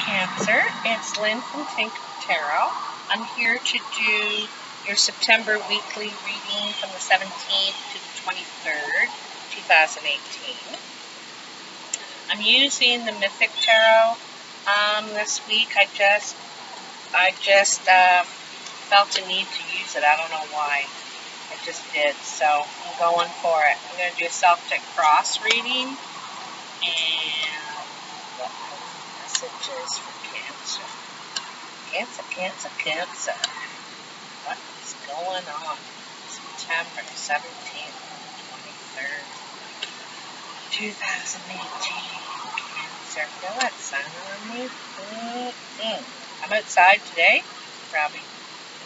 Cancer, it's Lynn from Thx Tarot. I'm here to do your September weekly reading from the 17th to the 23rd, 2018. I'm using the Mythic Tarot this week. I just felt a need to use it. I don't know why. I just did, so I'm going for it. I'm going to do a Sept cross reading, and what are the messages for Cancer? Cancer. What is going on? September 17th, 23rd, 2018. Cancer, feel that sun on me? I'm outside today. Probably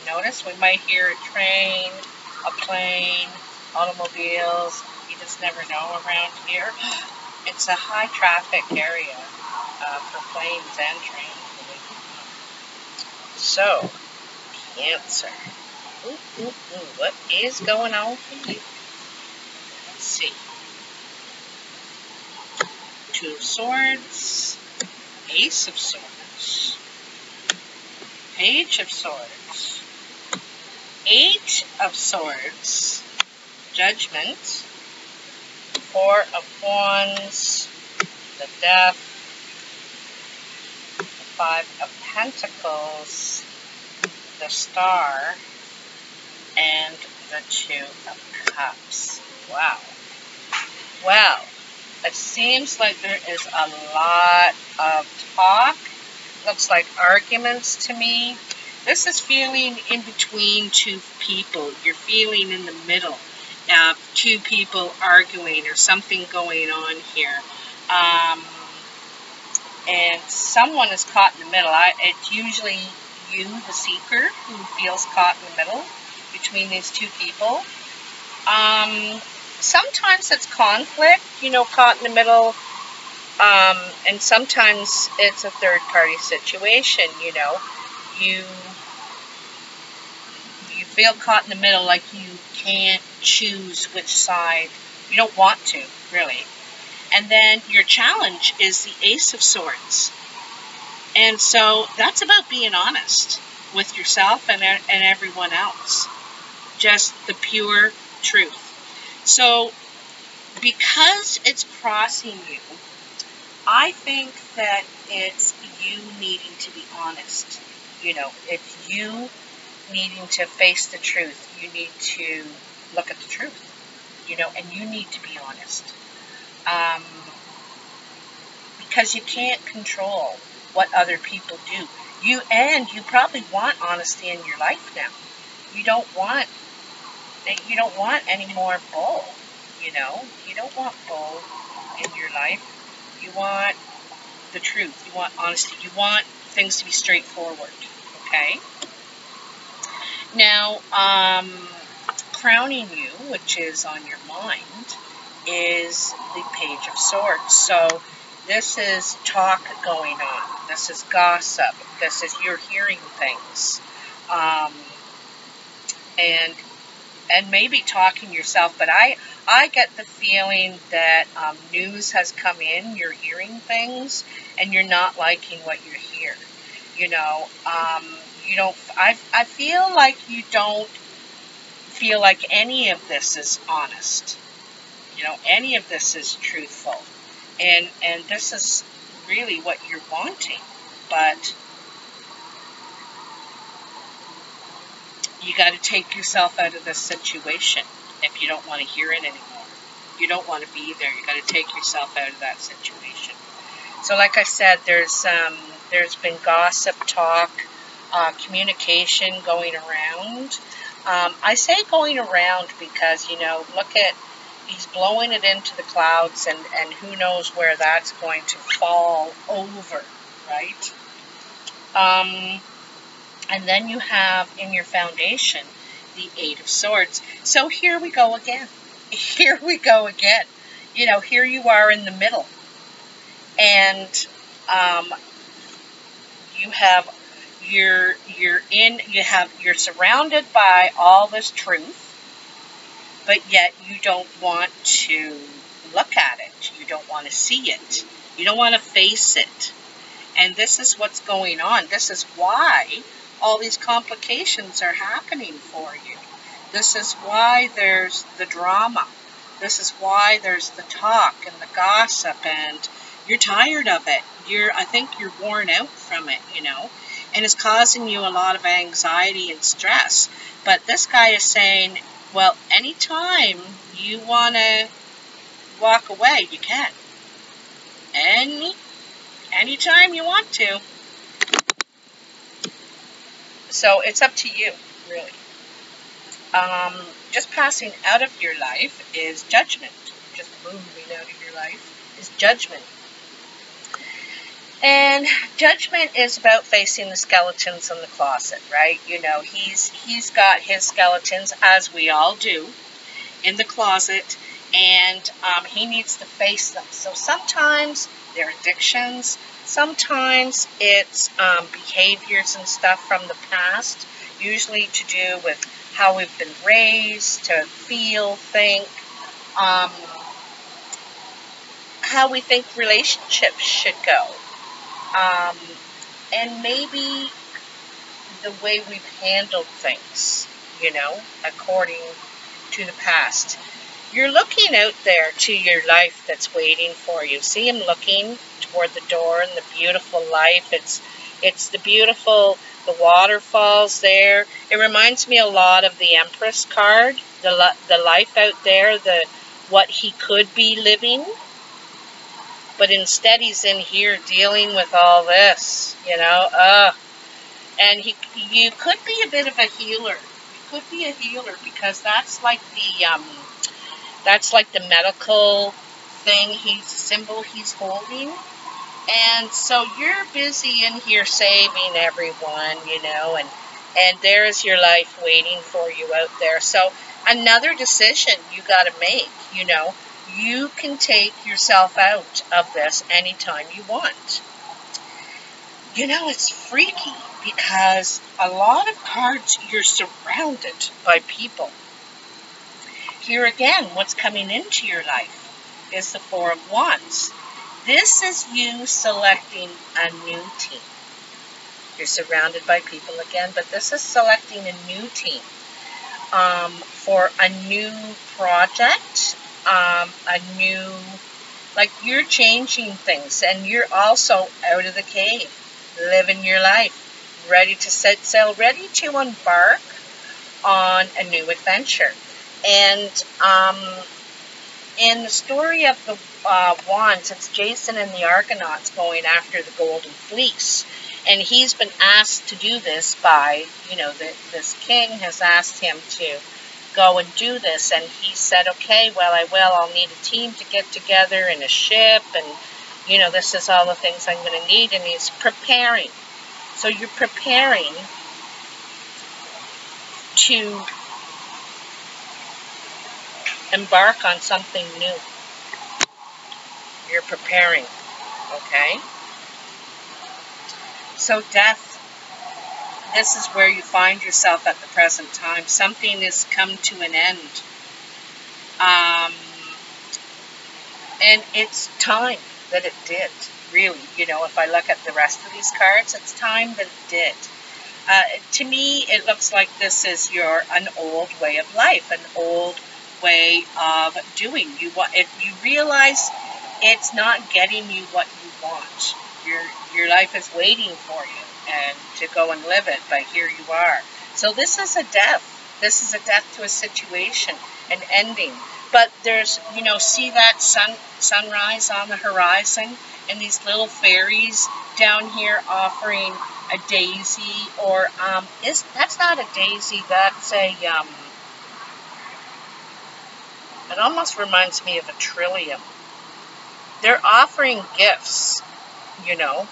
notice we might hear a train, a plane, automobiles. You just never know around here. It's a high traffic area for planes and trains. So, Cancer. What is going on for you? Let's see. Two of Swords, Ace of Swords, Page of Swords, Eight of Swords, Judgment, Four of Wands, the Death, the Five of Pentacles, the Star, and the Two of Cups. Wow. Well, it seems like there is a lot of talk. Looks like arguments to me. This is feeling in between two people. You're feeling in the middle. Two people arguing or something going on here. And someone is caught in the middle. It's usually you, the seeker, who feels caught in the middle between these two people. Sometimes it's conflict, caught in the middle. And sometimes it's a third-party situation, You feel caught in the middle, like you can't choose which side. You don't want to, really. And then your challenge is the Ace of Swords. And so that's about being honest with yourself and everyone else. Just the pure truth. So because it's crossing you, I think that it's you needing to be honest. It's you needing to face the truth. You need to look at the truth, and you need to be honest. Because you can't control what other people do. You probably want honesty in your life now. You don't want any more bull, You don't want bull in your life. You want the truth. You want honesty. You want things to be straightforward, okay? Now, crowning you, which is on your mind, is the Page of Swords. So this is talk going on. This is gossip. This is you're hearing things. And maybe talking yourself, but I get the feeling that news has come in, you're hearing things, and you're not liking what you hear. I feel like you don't feel like any of this is honest. Any of this is truthful. And this is really what you're wanting. But you got to take yourself out of this situation if you don't want to hear it anymore. You don't want to be there. You got to take yourself out of that situation. So like I said, there's been gossip, talk, communication going around. I say going around because, look at, he's blowing it into the clouds, and who knows where that's going to fall over, right? And then you have in your foundation the Eight of Swords. So here we go again. Here we go again. Here you are in the middle. And you're surrounded by all this truth, but yet you don't want to look at it. You don't want to see it. You don't want to face it. And this is what's going on. This is why all these complications are happening for you. This is why there's the drama. This is why there's the talk and the gossip, and you're tired of it. I think you're worn out from it, you know, and it's causing you a lot of anxiety and stress. But this guy is saying, well, anytime you want to walk away, you can. Anytime you want to. So it's up to you, really. Just passing out of your life is judgment. Just moving out of your life is judgment. And judgment is about facing the skeletons in the closet, right? You know, he's got his skeletons, as we all do, in the closet, and he needs to face them. So sometimes they're addictions, sometimes it's behaviors and stuff from the past, usually to do with how we've been raised, to feel, think, how we think relationships should go. And maybe the way we've handled things, you know, according to the past. You're looking out there to your life that's waiting for you. See him looking toward the door and the beautiful life. It's the beautiful, the waterfalls there. It reminds me a lot of the Empress card, the life out there, what he could be living. But instead he's in here dealing with all this, you know. And you could be a bit of a healer. You could be a healer, because that's like the medical thing, symbol he's holding. And so you're busy in here saving everyone, you know, and there's your life waiting for you out there. So another decision you got to make, you know. You can take yourself out of this anytime you want. You know, it's freaky, because a lot of cards, you're surrounded by people. Here again, what's coming into your life is the Four of Wands. This is you selecting a new team. You're surrounded by people again, but this is selecting a new team for a new project, like you're changing things, and you're also out of the cave, living your life, ready to set sail, ready to embark on a new adventure. And in the story of the Wands, it's Jason and the Argonauts going after the Golden Fleece. And he's been asked to do this by, you know, this king has asked him to go and do this. And he said, okay, well, I will. I'll need a team to get together and a ship. And, you know, this is all the things I'm going to need. And he's preparing. So you're preparing to embark on something new. You're preparing, okay? So death, this is where you find yourself at the present time. Something has come to an end. And it's time that it did, really. You know, if I look at the rest of these cards, it's time that it did. To me, it looks like this is an old way of life, an old way of doing. You realize it's not getting you what you want. Your life is waiting for you and to go and live it, but here you are. So this is a death. This is a death to a situation, an ending. But there's, you know, see that sunrise on the horizon, and these little fairies down here offering a daisy, or that's not a daisy, that's a it almost reminds me of a trillium. They're offering gifts, you know,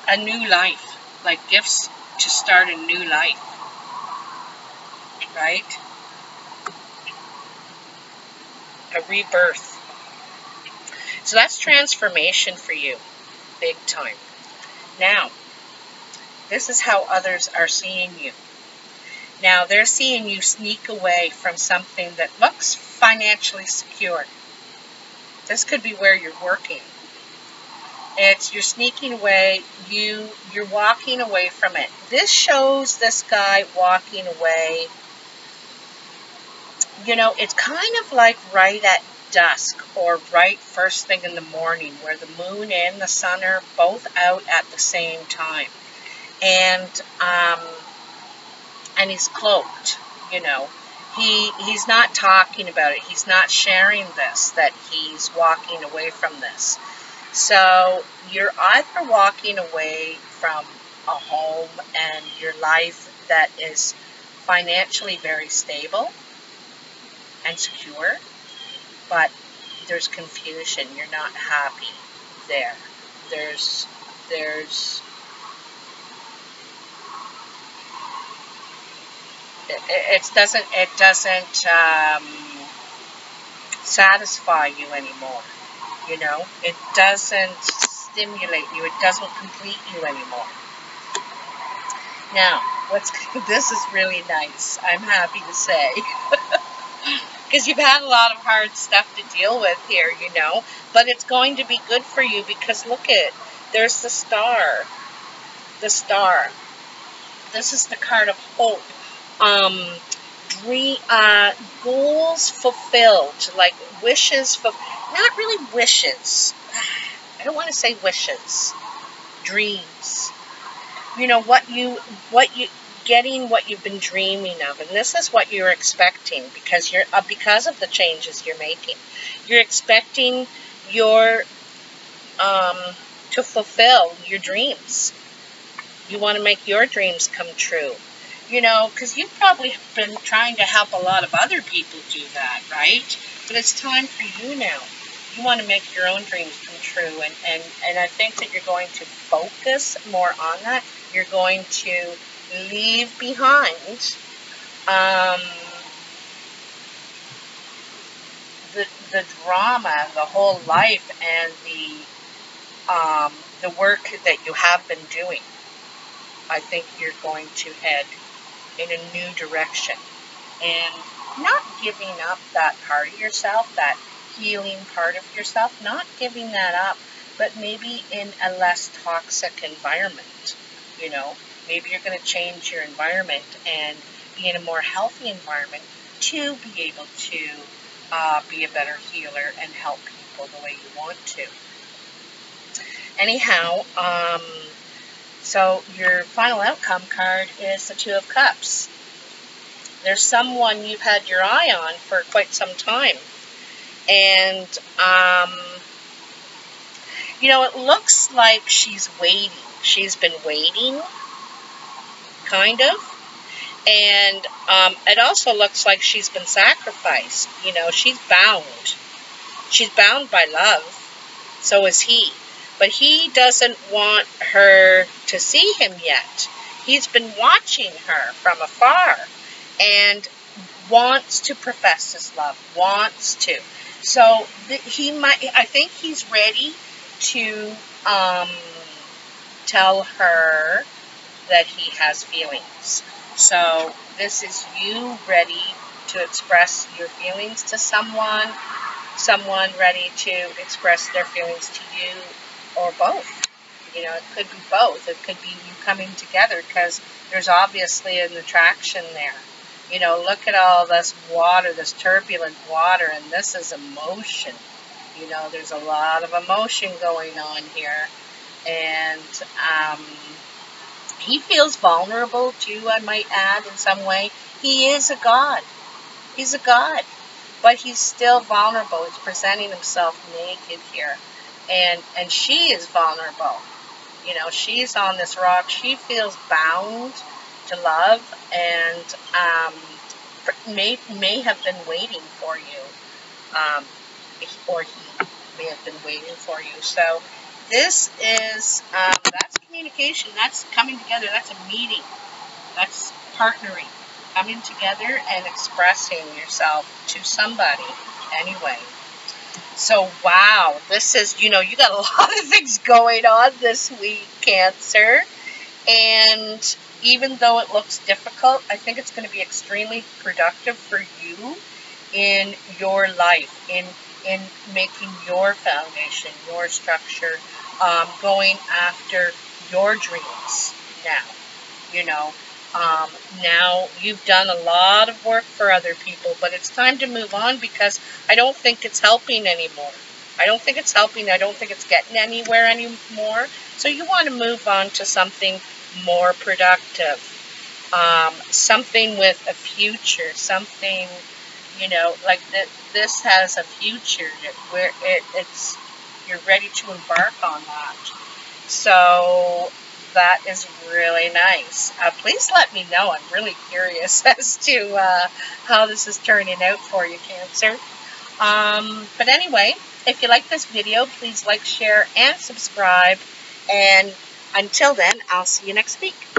a new life, like gifts to start a new life, right? A rebirth. So that's transformation for you, big time. Now, this is how others are seeing you. Now, they're seeing you sneak away from something that looks financially secure. This could be where you're working. You're sneaking away. You're walking away from it. This shows this guy walking away. You know, it's kind of like right at dusk or right first thing in the morning, where the moon and the sun are both out at the same time, and he's cloaked. You know, he's not talking about it. He's not sharing this, that he's walking away from this. So you're either walking away from a home and your life that is financially very stable and secure, but there's confusion. You're not happy there. It doesn't satisfy you anymore. You know, it doesn't stimulate you. It doesn't complete you anymore. Now, this is really nice, I'm happy to say. Because you've had a lot of hard stuff to deal with here, you know. But it's going to be good for you, because look at, there's the star. The star. This is the card of hope. Goals fulfilled, like wishes not really wishes. I don't want to say wishes. Dreams. You know, getting what you've been dreaming of, and this is what you're expecting, because of the changes you're making. You're expecting to fulfill your dreams. You want to make your dreams come true. You know, because you've probably been trying to help a lot of other people do that, right? But it's time for you now. You want to make your own dreams come true, and I think that you're going to focus more on that. You're going to leave behind the drama, the whole life, and the work that you have been doing. I think you're going to head in a new direction, and not giving up that part of yourself, that healing part of yourself, not giving that up, but maybe in a less toxic environment. You know, maybe you're going to change your environment and be in a more healthy environment to be able to be a better healer and help people the way you want to. Anyhow, so your final outcome card is the Two of Cups. There's someone you've had your eye on for quite some time. And, you know, it looks like she's waiting. She's been waiting, kind of. And it also looks like she's been sacrificed. You know, she's bound. She's bound by love. So is he. But he doesn't want her to see him yet. He's been watching her from afar and wants to profess his love, wants to. So I think he's ready to tell her that he has feelings. So this is you ready to express your feelings to someone ready to express their feelings to you, or both. You know, it could be both. It could be you coming together, because there's obviously an attraction there. You know, look at all this water, this turbulent water, and this is emotion. You know, there's a lot of emotion going on here. And he feels vulnerable too, I might add, in some way. He is a god. He's a god. But he's still vulnerable. He's presenting himself naked here. And she is vulnerable. You know, she's on this rock. She feels bound to love, and may have been waiting for you, or he may have been waiting for you. So this is that's communication. That's coming together. That's a meeting. That's partnering, coming together and expressing yourself to somebody anyway. So, wow, this is, you know, you got a lot of things going on this week, Cancer. And even though it looks difficult, I think it's going to be extremely productive for you in your life, in in making your foundation, your structure, going after your dreams now. You know, now you've done a lot of work for other people, but it's time to move on because I don't think it's helping anymore. I don't think it's helping. I don't think it's getting anywhere anymore. So you want to move on to something more productive, something with a future, something, you know, like this has a future where it's you're ready to embark on that. So that is really nice. Please let me know. I'm really curious as to how this is turning out for you, Cancer. But anyway, if you like this video, please like, share, and subscribe. And until then, I'll see you next week.